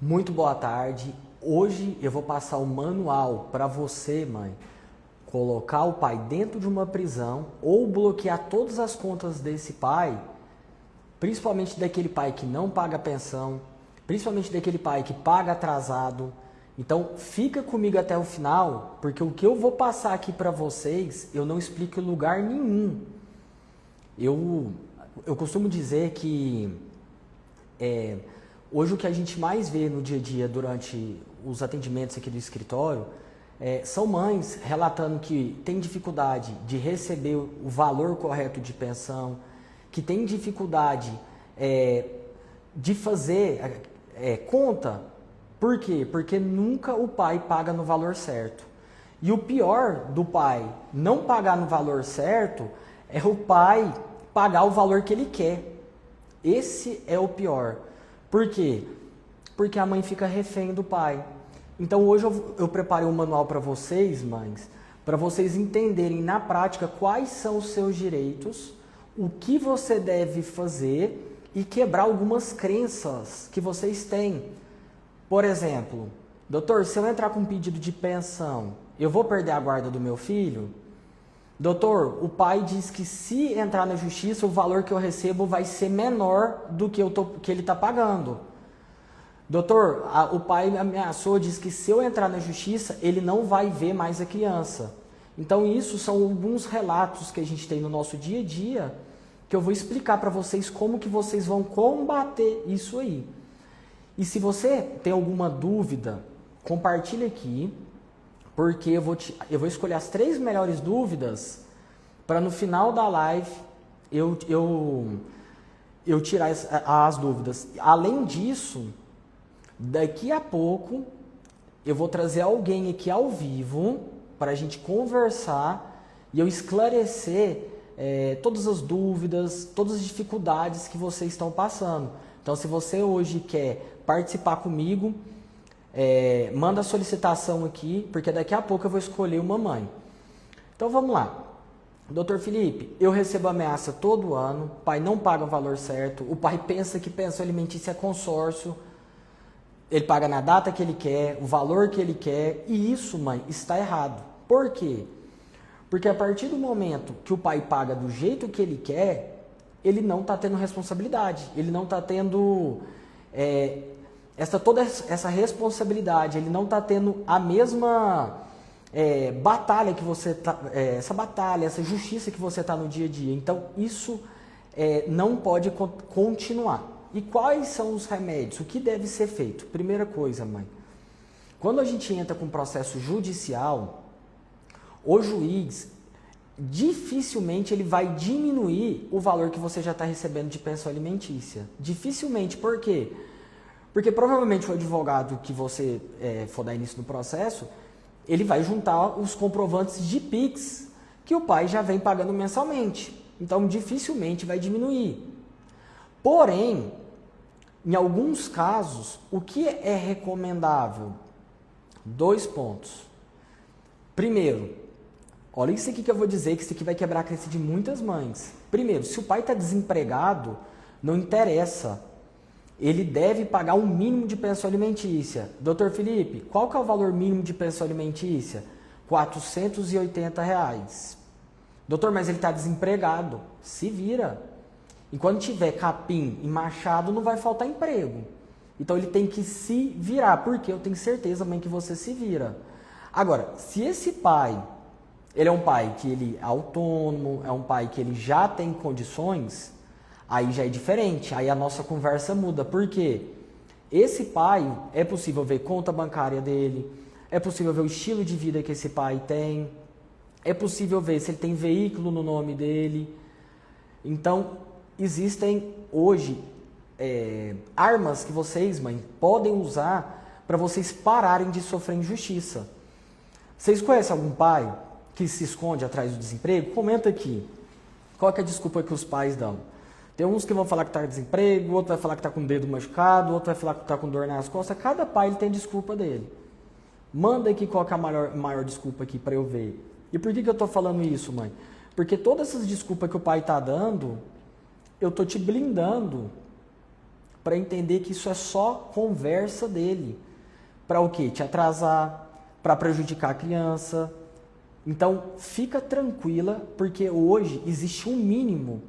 Muito boa tarde. Hoje eu vou passar o manual para você, mãe, colocar o pai dentro de uma prisão ou bloquear todas as contas desse pai, principalmente daquele pai que não paga pensão, principalmente daquele pai que paga atrasado. Então, fica comigo até o final, porque o que eu vou passar aqui para vocês, eu não explico em lugar nenhum. Eu costumo dizer que hoje o que a gente mais vê no dia a dia durante os atendimentos aqui do escritório são mães relatando que tem dificuldade de receber o valor correto de pensão, que tem dificuldade de fazer conta. Por quê? Porque nunca o pai paga no valor certo. E o pior do pai não pagar no valor certo é o pai pagar o valor que ele quer. Esse é o pior. Por quê? Porque a mãe fica refém do pai. Então hoje eu preparei um manual para vocês, mães, para vocês entenderem na prática quais são os seus direitos, o que você deve fazer e quebrar algumas crenças que vocês têm. Por exemplo, doutor, se eu entrar com um pedido de pensão, eu vou perder a guarda do meu filho? Doutor, o pai diz que se entrar na justiça, o valor que eu recebo vai ser menor do que ele está pagando. Doutor, o pai me ameaçou, diz que se eu entrar na justiça, ele não vai ver mais a criança. Então, isso são alguns relatos que a gente tem no nosso dia a dia, que eu vou explicar para vocês como que vocês vão combater isso aí. E se você tem alguma dúvida, compartilhe aqui, porque eu vou escolher as 3 melhores dúvidas para no final da live eu tirar as dúvidas. Além disso, daqui a pouco eu vou trazer alguém aqui ao vivo para a gente conversar e eu esclarecer todas as dúvidas, todas as dificuldades que vocês estão passando. Então, se você hoje quer participar comigo, manda a solicitação aqui, porque daqui a pouco eu vou escolher uma mãe. Então vamos lá. Doutor Felipe, eu recebo ameaça todo ano, o pai não paga o valor certo, o pai pensa que pensão alimentícia é consórcio, ele paga na data que ele quer, o valor que ele quer, e isso, mãe, está errado. Por quê? Porque a partir do momento que o pai paga do jeito que ele quer, ele não está tendo responsabilidade, ele não está tendo toda essa responsabilidade, ele não está tendo a mesma batalha que você tá, essa batalha, essa justiça que você está no dia a dia. Então isso não pode continuar. E quais são os remédios? O que deve ser feito? Primeira coisa, mãe, quando a gente entra com processo judicial, o juiz dificilmente ele vai diminuir o valor que você já está recebendo de pensão alimentícia. Dificilmente. Por quê? Porque provavelmente o advogado que você for dar início no processo, ele vai juntar os comprovantes de PIX que o pai já vem pagando mensalmente. Então, dificilmente vai diminuir. Porém, em alguns casos, o que é recomendável? 2 pontos. Primeiro, olha isso aqui que eu vou dizer, que isso aqui vai quebrar a crença de muitas mães. Primeiro, se o pai está desempregado, não interessa. Ele deve pagar um mínimo de pensão alimentícia. Doutor Felipe, qual que é o valor mínimo de pensão alimentícia? R$ 480. Doutor, mas ele está desempregado. Se vira. E quando tiver capim e machado, não vai faltar emprego. Então ele tem que se virar, porque eu tenho certeza, mãe, que você se vira. Agora, se esse pai, ele é um pai que ele é autônomo, é um pai que ele já tem condições, aí já é diferente, aí a nossa conversa muda. Por quê? Esse pai, é possível ver conta bancária dele, é possível ver o estilo de vida que esse pai tem, é possível ver se ele tem veículo no nome dele. Então, existem hoje armas que vocês, mãe, podem usar para vocês pararem de sofrer injustiça. Vocês conhecem algum pai que se esconde atrás do desemprego? Comenta aqui. Qual que é a desculpa que os pais dão? Tem uns que vão falar que está com desemprego, outro vai falar que está com o dedo machucado, outro vai falar que está com dor nas costas. Cada pai ele tem desculpa dele. Manda aqui qual que é a maior desculpa aqui para eu ver. E por que eu estou falando isso, mãe? Porque todas essas desculpas que o pai está dando, eu estou te blindando para entender que isso é só conversa dele. Para o quê? Te atrasar, para prejudicar a criança. Então, fica tranquila, porque hoje existe um mínimo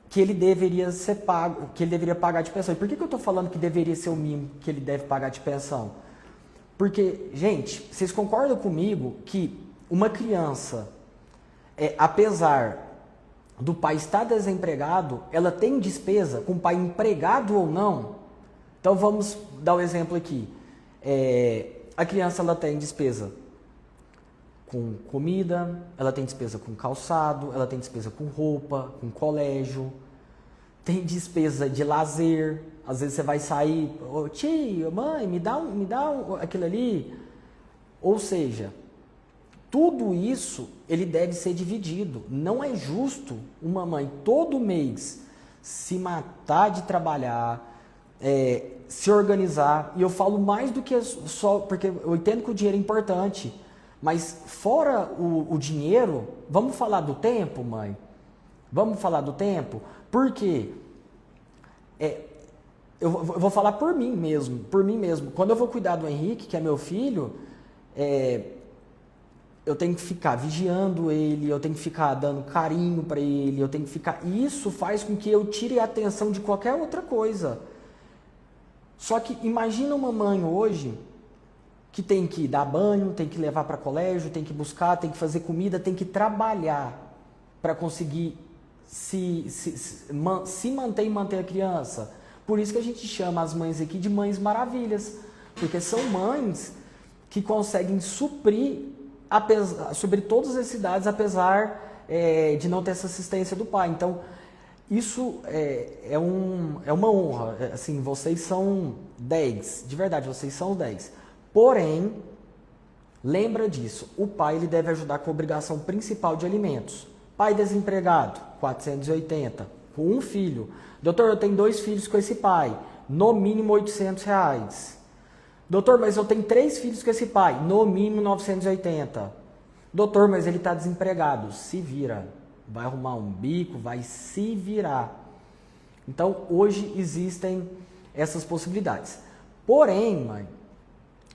que ele deveria ser pago, que ele deveria pagar de pensão. E por que eu estou falando que deveria ser o mínimo que ele deve pagar de pensão? Porque, gente, vocês concordam comigo que uma criança, apesar do pai estar desempregado, ela tem despesa com o pai empregado ou não? Então vamos dar um exemplo aqui. A criança ela tem despesa com comida, ela tem despesa com calçado, ela tem despesa com roupa, com colégio, tem despesa de lazer. Às vezes você vai sair, tio, mãe, me dá aquilo ali. Ou seja, tudo isso ele deve ser dividido. Não é justo uma mãe todo mês se matar de trabalhar, se organizar. E eu falo mais do que só, porque eu entendo que o dinheiro é importante. Mas fora o dinheiro, vamos falar do tempo, mãe? Vamos falar do tempo? Porque eu vou falar por mim mesmo. Quando eu vou cuidar do Henrique, que é meu filho, eu tenho que ficar vigiando ele, eu tenho que ficar dando carinho para ele, eu tenho que ficar... Isso faz com que eu tire a atenção de qualquer outra coisa. Só que imagina uma mãe hoje que tem que dar banho, tem que levar para colégio, tem que buscar, tem que fazer comida, tem que trabalhar para conseguir se manter e manter a criança. Por isso que a gente chama as mães aqui de mães maravilhas, porque são mães que conseguem suprir todas as necessidades, apesar de não ter essa assistência do pai. Então, isso é uma honra. Assim, vocês são 10, de verdade, vocês são 10. Porém, lembra disso, o pai ele deve ajudar com a obrigação principal de alimentos. Pai desempregado, 480, com um filho. Doutor, eu tenho 2 filhos com esse pai, no mínimo R$800. Doutor, mas eu tenho 3 filhos com esse pai, no mínimo 980. Doutor, mas ele está desempregado, se vira. Vai arrumar um bico, vai se virar. Então, hoje existem essas possibilidades. Porém, mãe,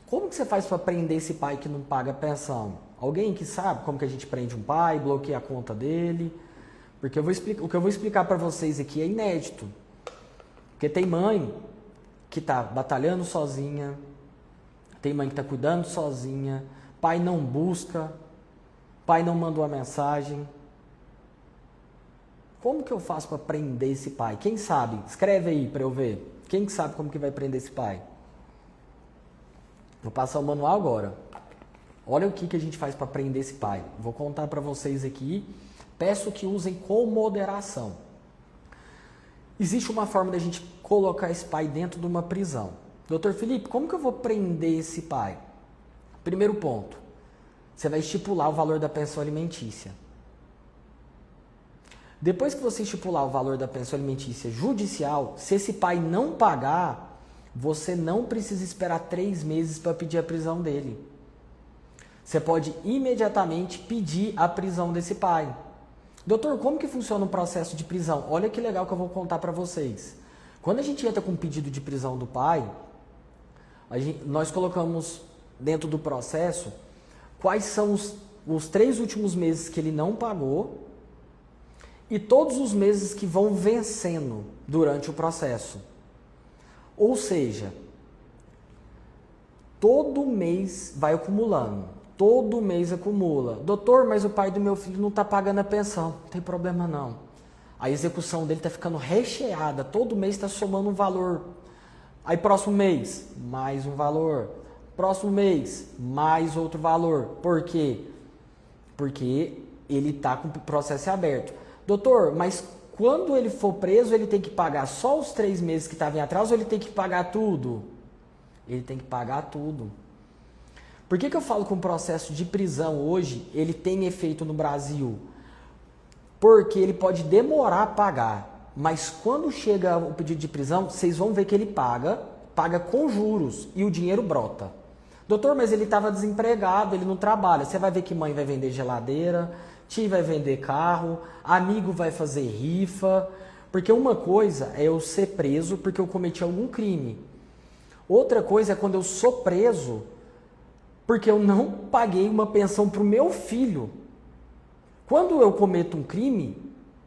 como que você faz para prender esse pai que não paga pensão? Alguém que sabe como que a gente prende um pai, bloqueia a conta dele? Porque o que eu vou explicar para vocês aqui é inédito. Porque tem mãe que está batalhando sozinha, tem mãe que está cuidando sozinha, pai não busca, pai não manda uma mensagem. Como que eu faço para prender esse pai? Quem sabe? Escreve aí para eu ver. Quem que sabe como que vai prender esse pai? Vou passar o manual agora. Olha o que a gente faz para prender esse pai. Vou contar para vocês aqui. Peço que usem com moderação. Existe uma forma da gente colocar esse pai dentro de uma prisão. Doutor Felipe, como que eu vou prender esse pai? Primeiro ponto. Você vai estipular o valor da pensão alimentícia. Depois que você estipular o valor da pensão alimentícia judicial, se esse pai não pagar, você não precisa esperar 3 meses para pedir a prisão dele. Você pode imediatamente pedir a prisão desse pai. Doutor, como que funciona o processo de prisão? Olha que legal que eu vou contar para vocês. Quando a gente entra com um pedido de prisão do pai, nós colocamos dentro do processo quais são os 3 últimos meses que ele não pagou e todos os meses que vão vencendo durante o processo. Ou seja, todo mês vai acumulando, todo mês acumula. Doutor, mas o pai do meu filho não está pagando a pensão. Não tem problema não. A execução dele está ficando recheada, todo mês está somando um valor. Aí próximo mês, mais um valor. Próximo mês, mais outro valor. Por quê? Porque ele está com o processo aberto. Doutor, mas quando ele for preso, ele tem que pagar só os 3 meses que estavam em atraso ou ele tem que pagar tudo? Ele tem que pagar tudo. Por que eu falo que o processo de prisão hoje, ele tem efeito no Brasil? Porque ele pode demorar a pagar, mas quando chega o pedido de prisão, vocês vão ver que ele paga com juros e o dinheiro brota. Doutor, mas ele estava desempregado, ele não trabalha. Você vai ver que mãe vai vender geladeira, tio vai vender carro, amigo vai fazer rifa, Porque uma coisa é eu ser preso porque eu cometi algum crime. Outra coisa é quando eu sou preso porque eu não paguei uma pensão para o meu filho. Quando eu cometo um crime,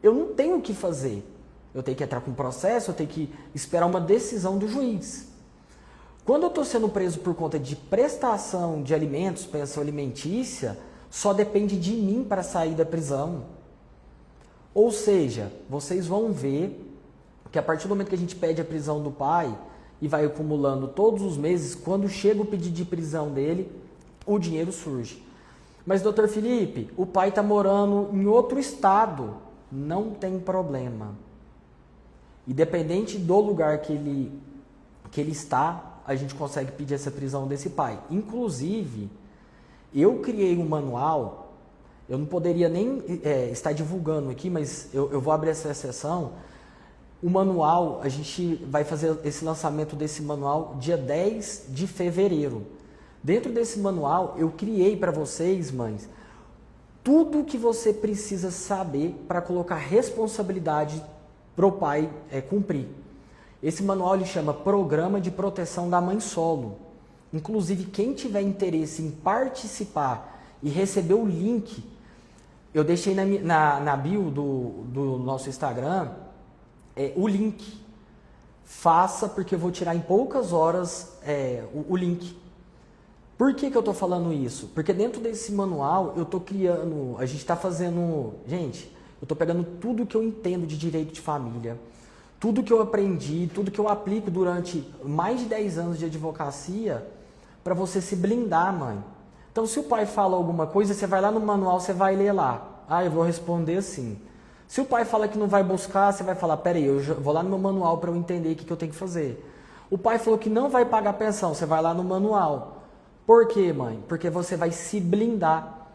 eu não tenho o que fazer. Eu tenho que entrar com um processo, eu tenho que esperar uma decisão do juiz. Quando eu estou sendo preso por conta de prestação de alimentos, pensão alimentícia, só depende de mim para sair da prisão. Ou seja, vocês vão ver que a partir do momento que a gente pede a prisão do pai e vai acumulando todos os meses, quando chega o pedido de prisão dele, o dinheiro surge. Mas, doutor Felipe, o pai está morando em outro estado. Não tem problema. Independente do lugar que ele está, a gente consegue pedir essa prisão desse pai. Inclusive, eu criei um manual, eu não poderia nem estar divulgando aqui, mas eu vou abrir essa sessão. O manual, a gente vai fazer esse lançamento desse manual dia 10 de fevereiro. Dentro desse manual, eu criei para vocês, mães, tudo que você precisa saber para colocar responsabilidade para o pai cumprir. Esse manual ele chama Programa de Proteção da Mãe Solo. Inclusive, quem tiver interesse em participar e receber o link, eu deixei na bio do nosso Instagram o link. Faça, porque eu vou tirar em poucas horas o link. Por que eu estou falando isso? Porque dentro desse manual eu estou criando, a gente está fazendo, gente, eu estou pegando tudo que eu entendo de direito de família, tudo que eu aprendi, tudo que eu aplico durante mais de 10 anos de advocacia para você se blindar, mãe. Então, se o pai fala alguma coisa, você vai lá no manual, você vai ler lá. Ah, eu vou responder assim. Se o pai fala que não vai buscar, você vai falar, peraí, eu vou lá no meu manual para eu entender o que eu tenho que fazer. O pai falou que não vai pagar pensão, você vai lá no manual. Por quê, mãe? Porque você vai se blindar.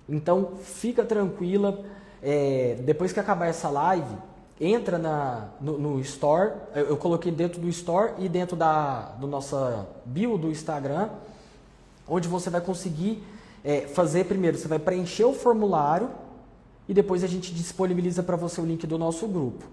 Então, fica tranquila. Depois que acabar essa live, entra no Store. Eu coloquei dentro do Store e dentro do nossa bio do Instagram, onde você vai conseguir fazer primeiro. Você vai preencher o formulário e depois a gente disponibiliza para você o link do nosso grupo.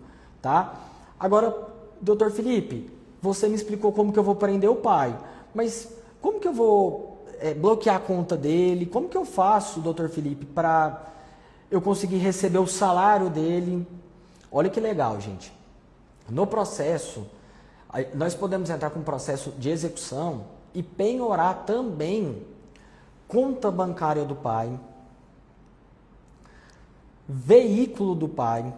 Tá? Agora, doutor Felipe, você me explicou como que eu vou prender o pai. Mas como que eu vou bloquear a conta dele? Como que eu faço, doutor Felipe, para eu conseguir receber o salário dele? Olha que legal, gente. No processo, nós podemos entrar com um processo de execução e penhorar também conta bancária do pai, veículo do pai,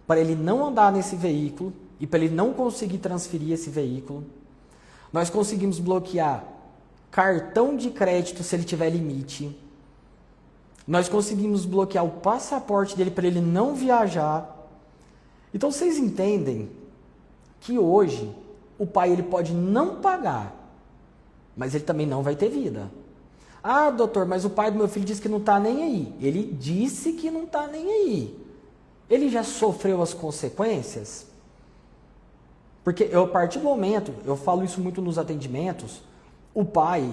para ele não andar nesse veículo e para ele não conseguir transferir esse veículo. Nós conseguimos bloquear cartão de crédito se ele tiver limite. Nós conseguimos bloquear o passaporte dele para ele não viajar. Então vocês entendem que hoje o pai ele pode não pagar, mas ele também não vai ter vida. Ah, doutor, mas o pai do meu filho disse que não está nem aí. Ele disse que não está nem aí. Ele já sofreu as consequências? Porque a partir do momento, eu falo isso muito nos atendimentos, o pai,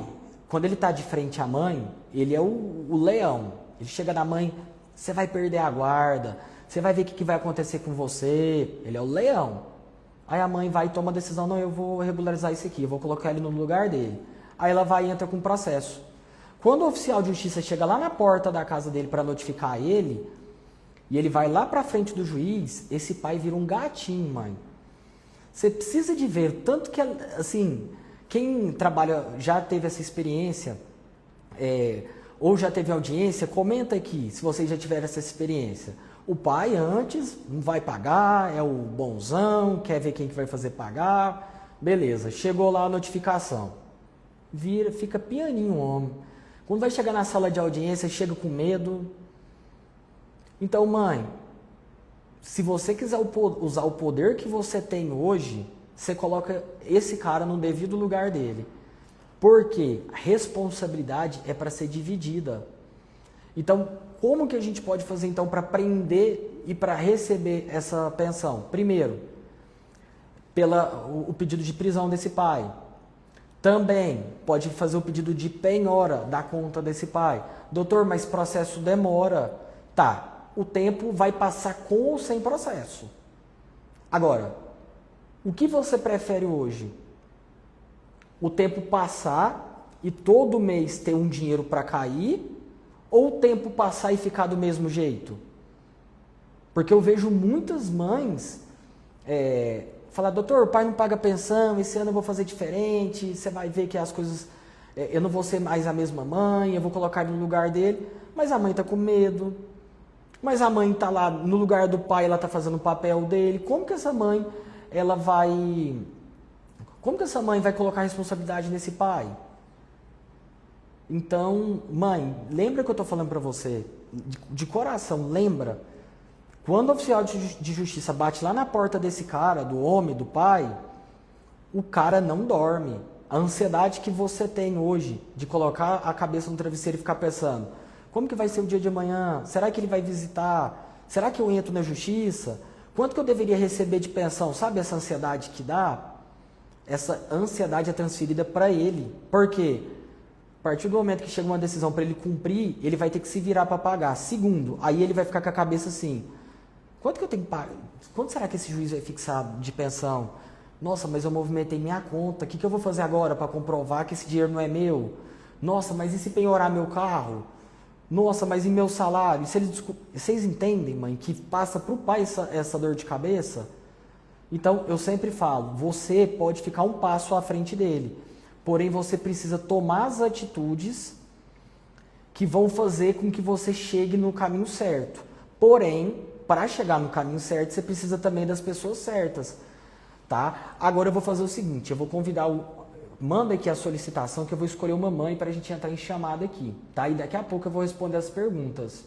quando ele está de frente à mãe, ele é o leão. Ele chega na mãe, você vai perder a guarda, você vai ver o que vai acontecer com você. Ele é o leão. Aí a mãe vai e toma a decisão, não, eu vou regularizar isso aqui, eu vou colocar ele no lugar dele. Aí ela vai e entra com o processo. Quando o oficial de justiça chega lá na porta da casa dele para notificar ele, e ele vai lá para frente do juiz, esse pai vira um gatinho, mãe. Você precisa de ver, tanto que, assim, quem trabalha, já teve essa experiência, ou já teve audiência, comenta aqui, se vocês já tiveram essa experiência. O pai antes não vai pagar, é o bonzão, quer ver quem que vai fazer pagar, beleza, chegou lá a notificação. Vira, fica pianinho o homem. Quando vai chegar na sala de audiência, chega com medo. Então, mãe, se você quiser usar o poder que você tem hoje, você coloca esse cara no devido lugar dele. Porque a responsabilidade é para ser dividida. Então, como que a gente pode fazer então para prender e para receber essa pensão? Primeiro, o pedido de prisão desse pai. Também pode fazer o pedido de penhora da conta desse pai. Doutor, mas processo demora. Tá, o tempo vai passar com ou sem processo. Agora, o que você prefere hoje? O tempo passar e todo mês ter um dinheiro para cair, ou o tempo passar e ficar do mesmo jeito? Porque eu vejo muitas mães falar, doutor, o pai não paga pensão, esse ano eu vou fazer diferente, você vai ver que as coisas, eu não vou ser mais a mesma mãe, eu vou colocar no lugar dele, mas a mãe está com medo, mas a mãe está lá no lugar do pai, ela está fazendo o papel dele, como que essa mãe vai colocar responsabilidade nesse pai? Então, mãe, lembra que eu estou falando para você, de coração, lembra, quando o oficial de justiça bate lá na porta desse cara, do homem, do pai, o cara não dorme. A ansiedade que você tem hoje de colocar a cabeça no travesseiro e ficar pensando, como que vai ser o dia de amanhã? Será que ele vai visitar? Será que eu entro na justiça? Quanto que eu deveria receber de pensão? Sabe essa ansiedade que dá? Essa ansiedade é transferida para ele. Por quê? A partir do momento que chega uma decisão para ele cumprir, ele vai ter que se virar para pagar. Segundo, aí ele vai ficar com a cabeça assim, quanto que eu tenho que pagar? Quanto será que esse juiz vai fixar de pensão? Nossa, mas eu movimentei minha conta, o que eu vou fazer agora para comprovar que esse dinheiro não é meu? Nossa, mas e se penhorar meu carro? Nossa, mas e meu salário? Vocês entendem, mãe, que passa para o pai essa dor de cabeça? Então, eu sempre falo, você pode ficar um passo à frente dele, porém você precisa tomar as atitudes que vão fazer com que você chegue no caminho certo. Porém, para chegar no caminho certo, você precisa também das pessoas certas, tá? Agora eu vou fazer o seguinte, eu vou convidar manda aqui a solicitação que eu vou escolher uma mãe para a gente entrar em chamada aqui, tá? E daqui a pouco eu vou responder as perguntas.